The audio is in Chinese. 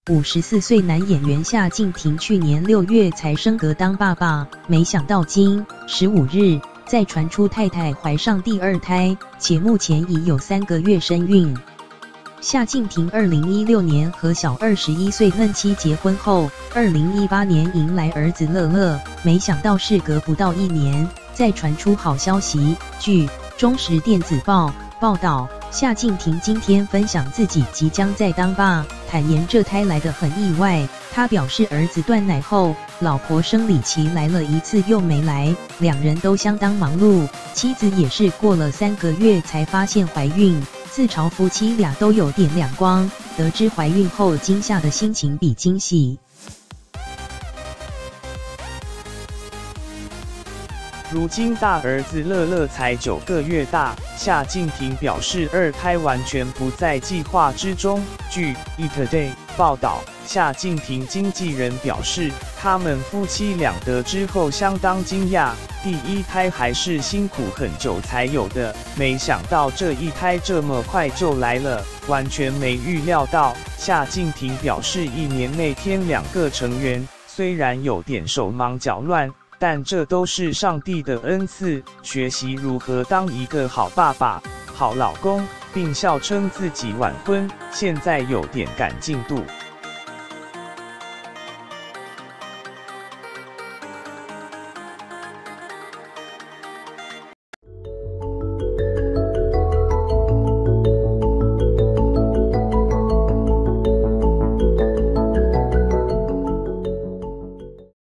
54岁男演员夏靖庭去年6月才升格当爸爸，没想到今15日再传出太太怀上第2胎，且目前已有3个月身孕。夏靖庭2016年和小21岁嫩妻结婚后，2018年迎来儿子乐乐，没想到事隔不到1年，再传出好消息。据中时电子报报道，夏靖庭今天分享自己即将再当爸，坦言这胎来得很意外。他表示儿子断奶后，老婆生理期来了1次又没来，两人都相当忙碌，妻子也是过了3个月才发现怀孕。自嘲夫妻俩都有点两光，得知怀孕后惊吓的心情比惊喜。如今大儿子乐乐才9个月大，夏靖庭表示2胎完全不在计划之中。据 eToday 报道，夏靖庭经纪人表示，他们夫妻俩得知后相当惊讶，第1胎还是辛苦很久才有的，没想到这1胎这么快就来了，完全没预料到。夏靖庭表示，1年内添2个成员，虽然有点手忙脚乱，但这都是上帝的恩赐，学习如何当一个好爸爸、好老公，并笑称自己晚婚，现在有点赶进度。